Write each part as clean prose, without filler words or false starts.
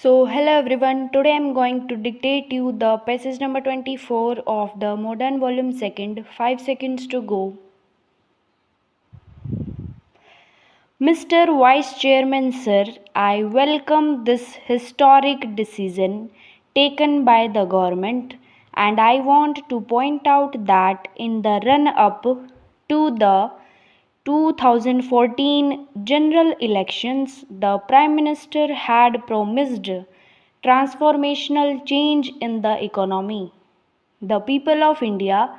Hello everyone. Today I'm going to dictate you the passage number 24 of the Modern Volume 2. 5 seconds to go. Mr. Vice Chairman Sir, I welcome this historic decision taken by the government, and I want to point out that in the run-up to the 2014 general elections, the Prime Minister had promised transformational change in the economy. The people of India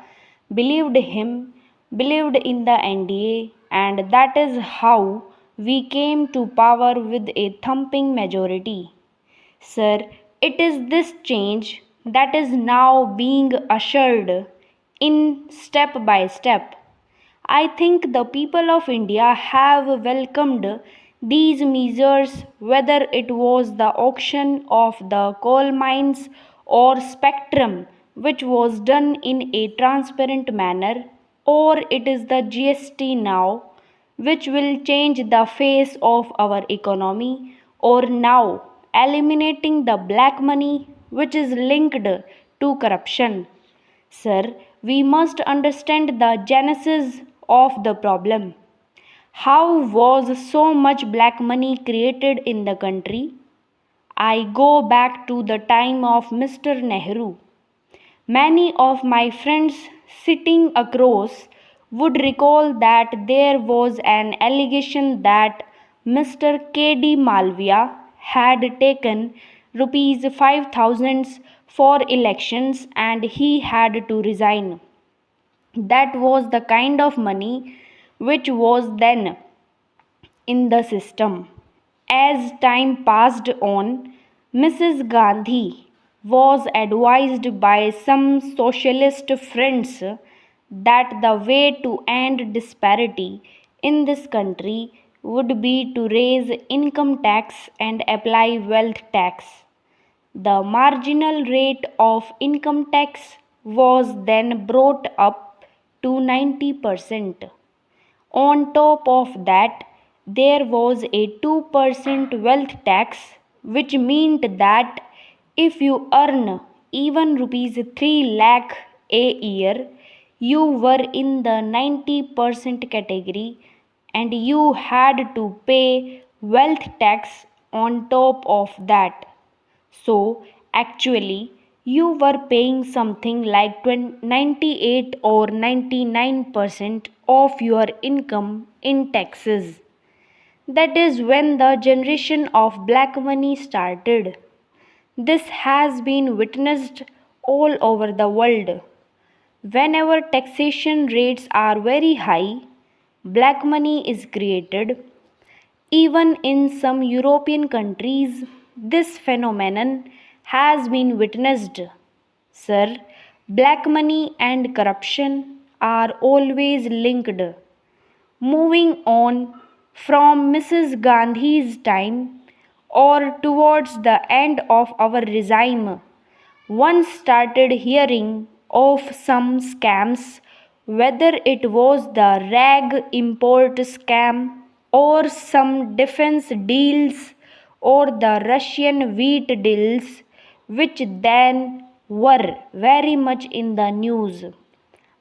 believed him, believed in the NDA, and that is how we came to power with a thumping majority. Sir, it is this change that is now being ushered in step by step. I think the people of India have welcomed these measures, whether it was the auction of the coal mines or spectrum, which was done in a transparent manner, or it is the GST now, which will change the face of our economy, or now eliminating the black money which is linked to corruption. Sir, we must understand the genesis of the problem. How was so much black money created in the country? I go back to the time of Mr. Nehru. Many of my friends sitting across would recall that there was an allegation that Mr. K.D. Malviya had taken rupees 5,000 for elections and he had to resign. That was the kind of money which was then in the system. As time passed on, Mrs. Gandhi was advised by some socialist friends that the way to end disparity in this country would be to raise income tax and apply wealth tax. The marginal rate of income tax was then brought up to 90%. On top of that, there was a 2% wealth tax, which meant that if you earn even rupees 3 lakh a year, you were in the 90% category and you had to pay wealth tax on top of that. So, actually, you were paying something like 98 or 99% of your income in taxes. That is when the generation of black money started. This has been witnessed all over the world. Whenever taxation rates are very high, black money is created. Even in some European countries, this phenomenon has been witnessed. Sir, black money and corruption are always linked. Moving on from Mrs. Gandhi's time or towards the end of our regime, one started hearing of some scams, whether it was the rag import scam or some defense deals or the Russian wheat deals, which then were very much in the news.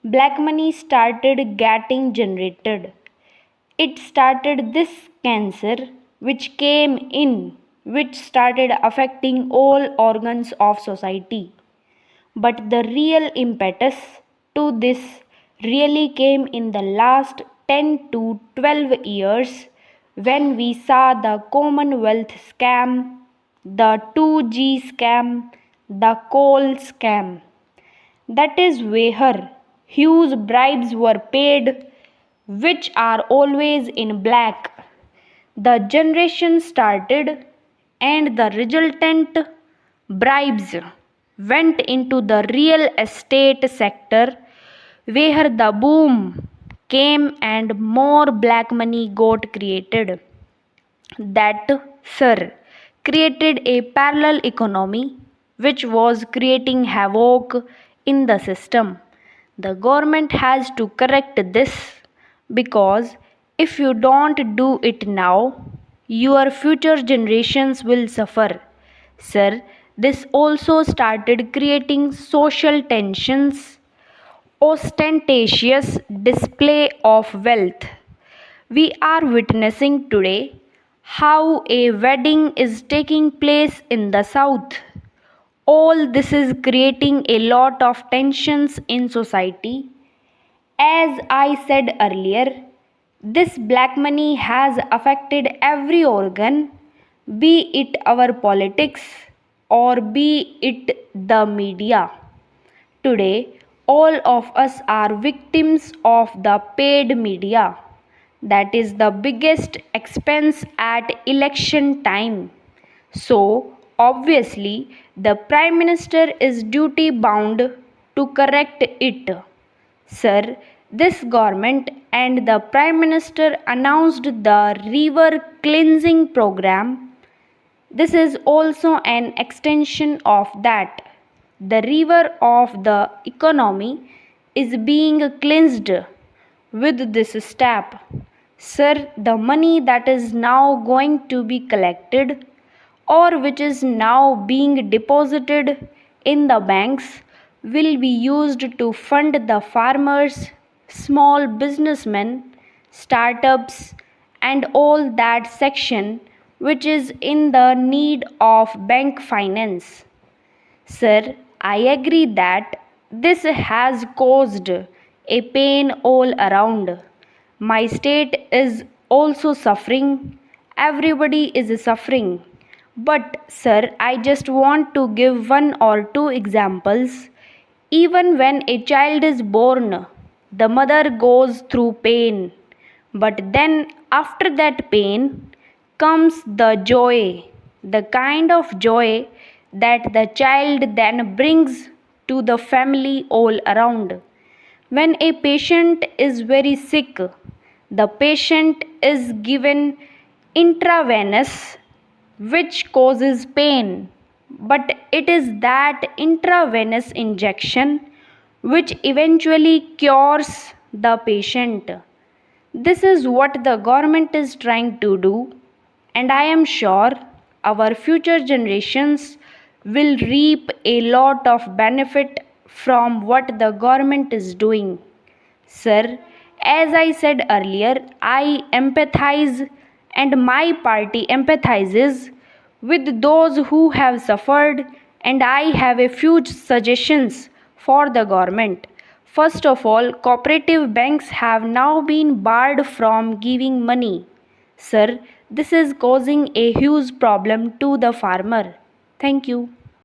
Black money started getting generated. It started this cancer which came in, which started affecting all organs of society. But the real impetus to this really came in the last 10 to 12 years when we saw the Commonwealth scam, the 2G scam, the coal scam. That is where huge bribes were paid, which are always in black. The generation started and the resultant bribes went into the real estate sector where the boom came and more black money got created. That, sir, created a parallel economy which was creating havoc in the system. The government has to correct this because if you don't do it now, your future generations will suffer. Sir, this also started creating social tensions, ostentatious display of wealth. We are witnessing today how a wedding is taking place in the south. All this is creating a lot of tensions in society. As I said earlier, this black money has affected every organ, be it our politics or be it the media. Today, all of us are victims of the paid media. That is the biggest expense at election time. So, obviously, the Prime Minister is duty bound to correct it. Sir, this government and the Prime Minister announced the river cleansing program. This is also an extension of that. The river of the economy is being cleansed with this step. Sir, the money that is now going to be collected or which is now being deposited in the banks will be used to fund the farmers, small businessmen, startups, and all that section which is in the need of bank finance. Sir, I agree that this has caused a pain all around. My state is also suffering. Everybody is suffering. But, sir, I just want to give one or two examples. Even when a child is born, the mother goes through pain. But then, after that pain, comes the joy, the kind of joy that the child then brings to the family all around. When a patient is very sick, the patient is given intravenous, which causes pain, but it is that intravenous injection which eventually cures the patient. This is what the government is trying to do, and I am sure our future generations will reap a lot of benefit from what the government is doing. Sir, as I said earlier, I empathize and my party empathizes with those who have suffered, and I have a few suggestions for the government. First of all, cooperative banks have now been barred from giving money. Sir, this is causing a huge problem to the farmer. Thank you.